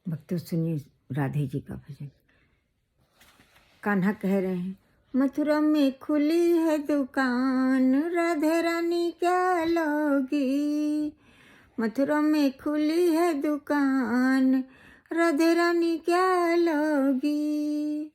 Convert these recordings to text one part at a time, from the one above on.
भक्तों सुनिए राधे जी का भजन। कान्हा कह रहे हैं, मथुरा में खुली है दुकान, राधे रानी क्या लोगी। मथुरा में खुली है दुकान, राधे रानी क्या लोगी।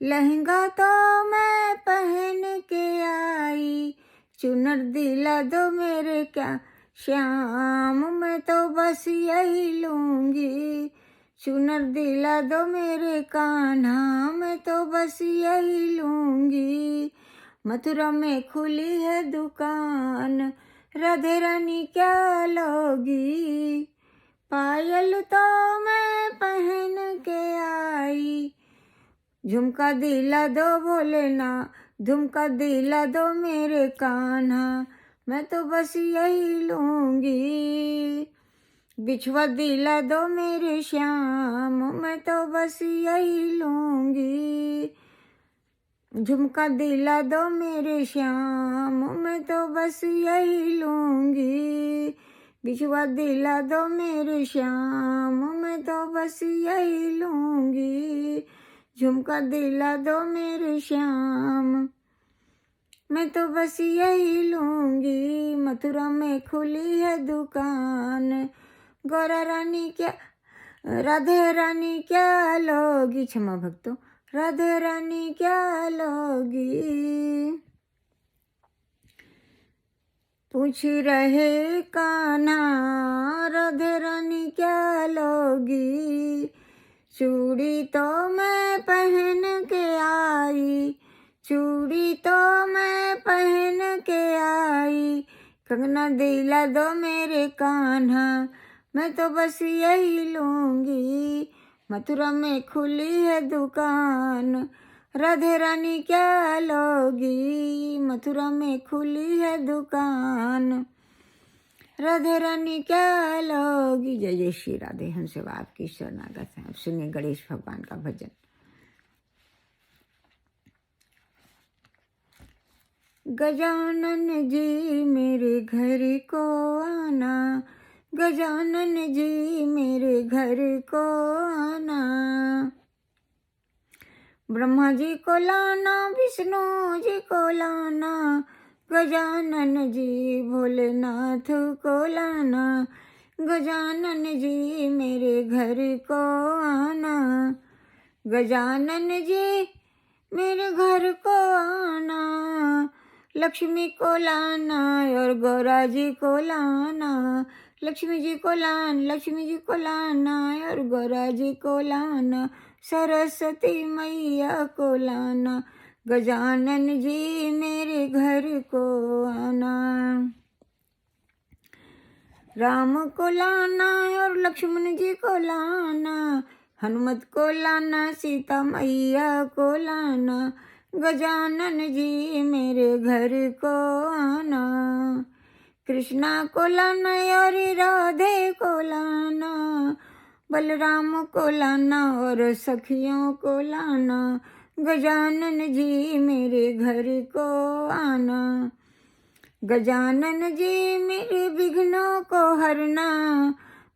लहंगा तो मैं पहन के आई, चुनर दिला दो मेरे क्या श्याम, मैं तो बस यही लूंगी। चुनर दिला दो मेरे कान्हा, मैं तो बस यही लूंगी। मथुरा में खुली है दुकान, राधे रानी क्या लोगी। पायल तो मैं पहन के आई, झुमका दिला दो भोलेनाथ, झुमका दिला दो मेरे कान्हा, मैं तो बस यही लूंगी। बिछुआ दिला दो मेरे श्याम, मैं तो बस यही लूंगी। झुमका दिला दो मेरे श्याम, मैं तो बस यही लूंगी। बिछुआ दिला दो मेरे श्याम, मैं तो बस यही लूंगी। झुमका दिला दो मेरे श्याम, मैं तो बस यही लूंगी। मथुरा में खुली है दुकान, गौरा रानी क्या, राधे रानी क्या लोगी। क्षमा भक्तों, राधे रानी क्या लोगी। पूछ रहे कान्हा, राधे रानी क्या लोगी। चूड़ी तो मैं पहन के आई, चूड़ी तो मैं पहन के आई। कंगना दिला दो मेरे कान्हा, मैं तो बस यही लूंगी। मथुरा में खुली है दुकान, राधे रानी क्या लोगी। मथुरा में खुली है दुकान, राधे रानी क्या लोगी। जय जय श्री राधे। हम सब आपकी शरणागत हैं। अब सुनिए गणेश भगवान का भजन। गजानन जी मेरे घर को आना, गजानन जी मेरे घर को आना। ब्रह्मा जी को लाना, विष्णु जी को लाना, गजानन जी भोलेनाथ को लाना। गजानन जी मेरे घर को आना, गजानन जी मेरे घर को आना। लक्ष्मी को लाना और गौरा जी को लाना, लक्ष्मी जी को लक्ष्मी जी को लाना और गौरा जी को लाना। सरस्वती मैया को लाना, गजानन जी मेरे घर को आना। राम को लाना और लक्ष्मण जी को लाना, हनुमत को लाना, सीता मैया को लाना। गजानन जी मेरे घर को आना। कृष्णा को लाना और राधे को लाना, बलराम को लाना और सखियों को लाना। गजानन जी मेरे घर को आना। गजानन जी मेरे विघ्नों को हरना,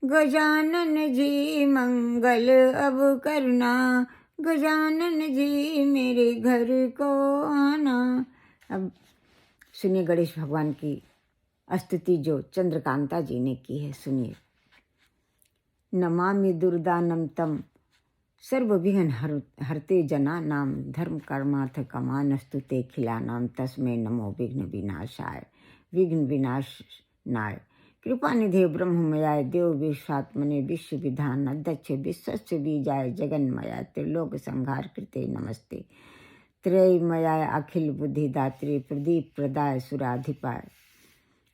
गजानन जी मंगल अब करना। गजानन जी मेरे घर को आना। अब सुनिए गणेश भगवान की स्तुति जो चंद्रकांता जी ने की है। सुनिए। नमामि दुर्दानं तं सर्वविघ्न हरते जना नाम, धर्म कर्मार्थ कामानस्तु ते खिलानाम, तस्मै नमो विघ्न विनाशाय। विघ्न विनाशनाय कृपानिधे ब्रह्ममयाय, देव विश्वात्मने विश्व विधान अध्यक्ष विश्वस्य बीजाय, जगन्मयाय त्रिलोक संहार कृते नमस्ते। त्रयमयाय अखिल बुद्धिदात्री, प्रदीप प्रदाय सुराधिपाय,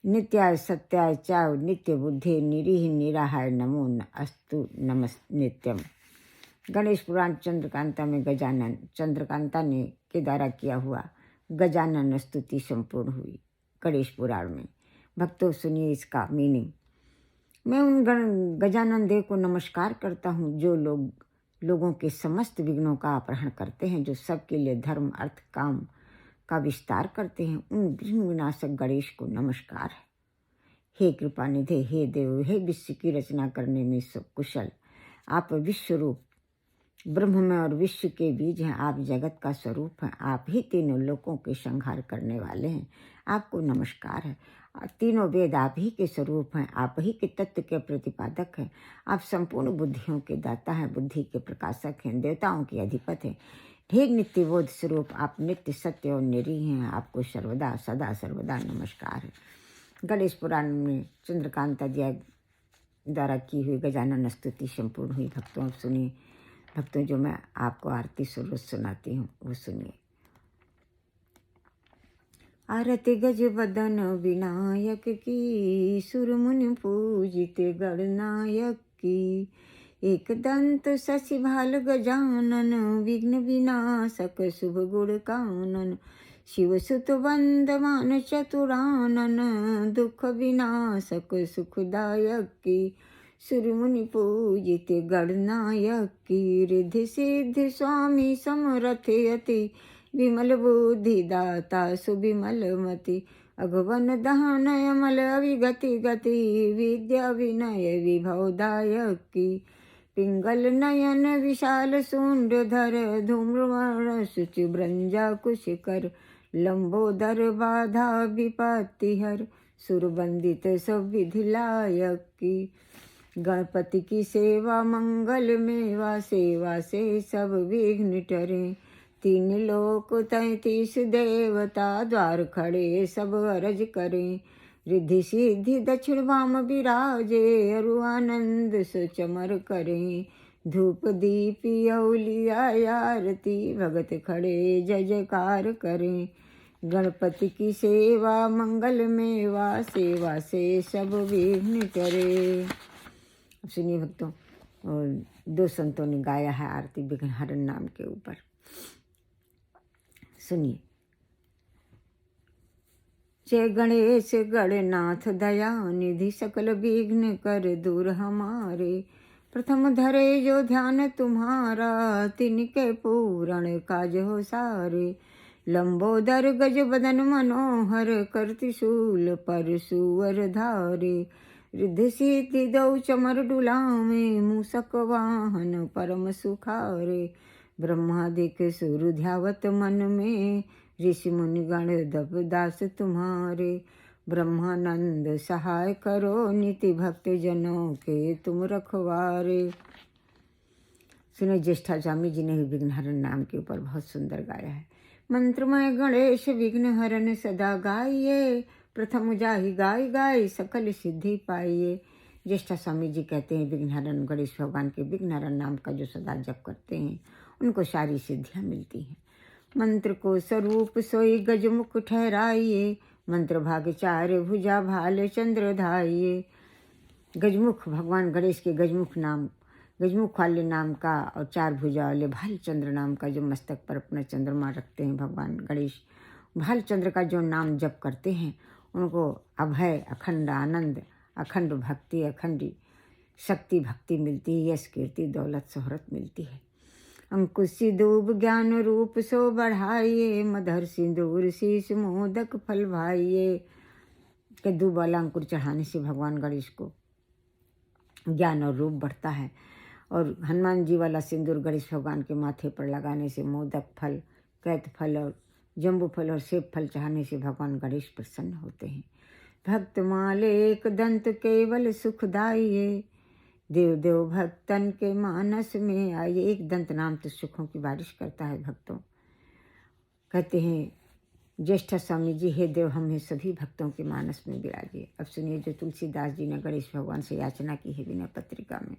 नित्याय सत्याय चाव नित्य बुद्धे, निरीह निराहाय नमो अस्तु नमस् नित्यम। गणेश पुराण चंद्रकांता में गजानन चंद्रकांता ने के द्वारा किया हुआ गजानन स्तुति संपूर्ण हुई गणेश पुराण में। भक्तों सुनिए इसका मीनिंग। मैं उन गजानन देव को नमस्कार करता हूँ जो लोगों के समस्त विघ्नों का अपहरण करते हैं, जो सबके लिए धर्म अर्थ काम का विस्तार करते हैं। उन विघ्न विनाशक गणेश को नमस्कार है। हे कृपा निधे, हे देव, हे विश्व की रचना करने में सब कुशल, आप विश्व रूप ब्रह्म में और विश्व के बीज हैं। आप जगत का स्वरूप हैं। आप ही तीनों लोकों के संहार करने वाले हैं। आपको नमस्कार है। तीनों वेद आप ही के स्वरूप हैं। आप ही के तत्व के प्रतिपादक हैं। आप संपूर्ण बुद्धियों के दाता हैं, बुद्धि के प्रकाशक हैं, देवताओं के अधिपति हैं। हे नित्यबोध स्वरूप, आप नित्य सत्य और निरीह हैं। आपको सर्वदा सदा सर्वदा नमस्कार है। गणेश पुराण में चंद्रकांता जी द्वारा की हुई गजानन स्तुति संपूर्ण हुई। भक्तों सुनिए, भक्तों जो मैं आपको आरती स्वरूप सुनाती हूँ वो सुनिए। आरती गज बदन विनायक की, सुर मुनि पूजित गणनायक की। एक दंत शशि भाल गजानन, विघ्न विनाशक शुभ गुण कानन। शिव सुत वंदमान चतुरानन, दुख विनाशक सुखदायक की। सुर मुनि पूजित गणनायक की। रिद्धि सिद्धि स्वामी समरथ यति, विमल बुद्धि दाता सुविमल मति। अघवन दहन अमल अविगति गति, विद्या विनय विभवदायक की। पिंगल नयन विशाल सूंड धर, धूम्रवर्ण शुचि ब्रंजा कुश कर। लंबोदर बाधा विपत्ति हर, सुर वंदित सब विधि लायक की। गणपति की सेवा मंगल मेवा, सेवा से सब विघ्न टरे। 3 लोक 33 देवता, द्वार खड़े सब अरज करें। रिद्धि सिद्धि दक्षिण वाम विराजे, अरु आनंद सुचमर करें। धूप दीप औलिया आरती, भगत खड़े जय जयकार करें। गणपति की सेवा मंगल मेवा, सेवा से सब विघ्न टरे। सुनिए भक्तों, और 2 संतों ने गाया है आरती विघ्नहरण नाम के ऊपर। सुनिए। जय गणेश गणनाथ दया निधि, सकल विघ्न कर दूर हमारे। प्रथम धरे जो ध्यान तुम्हारा, तिनके पूरण काज हो सारे। लंबोदर गज बदन मनोहर, करति शूल पर सुवर धारे। रिद्धि सिद्धि दौ चमर डुलावे, मूषक वाहन परम सुखारे। ब्रह्मादिक सुर ध्यावत मन में, ऋषि मुनि गण दब दास तुम्हारे। ब्रह्मानंद सहाय करो, निति भक्त जनों के तुम रखवारे। सुने, ज्येष्ठा स्वामी जी ने विघ्नहरण नाम के ऊपर बहुत सुंदर गाया है। मंत्रमय गणेश विघ्नहरण सदा गाइए, प्रथम जाहि गाय गाय सकल सिद्धि पाइए। ज्येष्ठा स्वामी जी कहते हैं विघ्नहरण गणेश भगवान के विघ्नहरण नाम का जो सदा जप करते हैं उनको सारी सिद्धियां मिलती हैं। मंत्र को स्वरूप सोई गजमुख ठहराइए, मंत्र भाग 4 भुजा भाल चंद्र धाइए। गजमुख भगवान गणेश के गजमुख नाम, गजमुख वाले नाम का और 4 भुजा वाले भाल चंद्र नाम का जो मस्तक पर अपना चंद्रमा रखते हैं भगवान गणेश, भाल चंद्र का जो नाम जप करते हैं उनको अभय, अखंड आनंद, अखंड भक्ति, अखंड शक्ति भक्ति मिलती है, यश कीर्ति दौलत शोहरत मिलती है। अंकुश सिंदूर ज्ञान रूप सो बढ़ाइए, मधुर सिंदूर शीश मोदक फल भाइये। कद्दू वाला अंकुर चढ़ाने से भगवान गणेश को ज्ञान और रूप बढ़ता है, और हनुमान जी वाला सिंदूर गणेश भगवान के माथे पर लगाने से मोदक फल, कैत फल और जम्बू फल और सेब फल चढ़ाने से भगवान गणेश प्रसन्न होते हैं। भक्त माले एक दंत केवल सुखदाइये, देव देव भक्तन के मानस में आइए। एक दंत नाम तो सुखों की बारिश करता है भक्तों। कहते हैं ज्येष्ठ स्वामी जी, हे देव हमें सभी भक्तों के मानस में विराजिए। अब सुनिए जो तुलसीदास जी ने गणेश भगवान से याचना की है विनय पत्रिका में।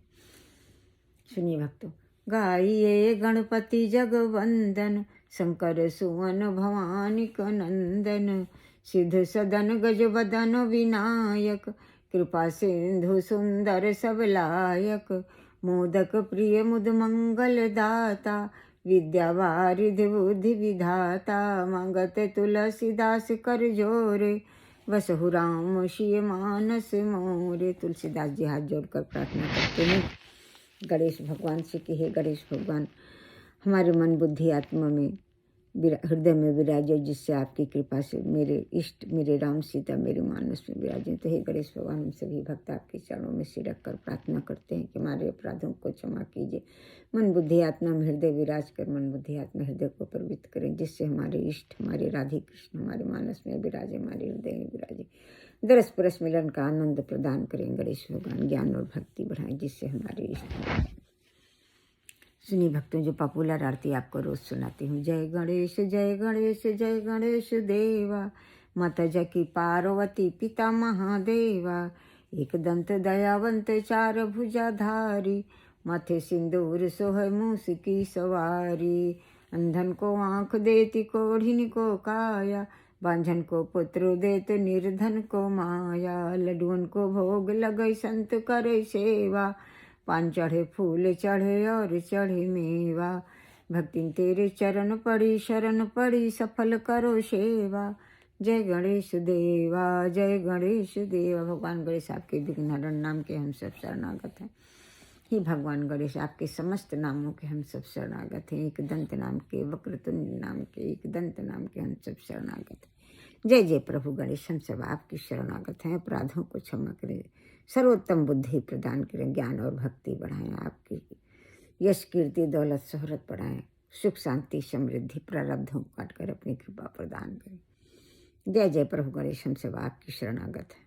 सुनिए भक्तों। गाइए गणपति जगवंदन, शंकर सुवन भवानी नंदन। सिद्ध सदन गज बदन विनायक, कृपा सिंधु सुंदर सब लायक। मोदक प्रिय मुद मंगल दाता, विद्या वारिधि बुद्धि विधाता। मांगत तुलसीदास कर जोरे, बसहु राम सिय मानस मोरे। तुलसीदास जी हाथ जोड़कर प्रार्थना करते हैं गणेश भगवान से कि हे गणेश भगवान, हमारे मन बुद्धि आत्मा में हृदय में विराजे, जिससे आपकी कृपा से मेरे इष्ट, मेरे राम सीता मेरे मानस में विराजे। तो हे गणेश भगवान, हम सभी भक्त आपके चरणों में सिर रखकर प्रार्थना करते हैं कि हमारे अपराधों को क्षमा कीजिए। मन बुद्धि आत्मा में हृदय विराज कर मन बुद्धि आत्मा हृदय को पवित्र करें, जिससे हमारे इष्ट, हमारे राधे कृष्ण हमारे मानस में विराजे, हमारे हृदय में विराजे। दरस परस मिलन का आनंद प्रदान करें गणेश भगवान। ज्ञान और भक्ति बढ़ाएं, जिससे हमारे इष्ट। सुनिए भक्तों, जो पॉपुलर आरती आपको रोज सुनाती हूँ। जय गणेश जय गणेश जय गणेश देवा, माता जकी पार्वती पिता महादेवा। एक दंत दयावंत चार भुजाधारी, माथे सिंदूर सोहै मूस की सवारी। अंधन को आँख देती कोढ़िन को काया, बांझन को पुत्र देत निर्धन को माया। लड्डुअन को भोग लगई संत करे सेवा, पान चढ़े फूल चढ़े और चढ़े मेवा। भक्तिन तेरे चरण पड़ी शरण पड़ी, सफल करो सेवा। जय गणेश देवा जय गणेश देवा। भगवान गणेश आपके विघ्नहरण नाम के हम सब शरणागत हैं। ही भगवान गणेश आपके समस्त नामों के हम सब शरणागत हैं। एक दंत नाम के, वक्रतुंड नाम के, एक दंत नाम के हम सब शरणागत हैं। जय जय प्रभु गणेश, हम सब आपकी शरणागत हैं। अपराधों को क्षमा करें, सर्वोत्तम बुद्धि प्रदान करें, ज्ञान और भक्ति बढ़ाएं, आपकी यश कीर्ति दौलत शोहरत बढ़ाएं, सुख शांति समृद्धि प्रारब्धों काट कर अपनी कृपा प्रदान करें। जय जय प्रभु गणेश, हम सब आपकी शरणागत हैं।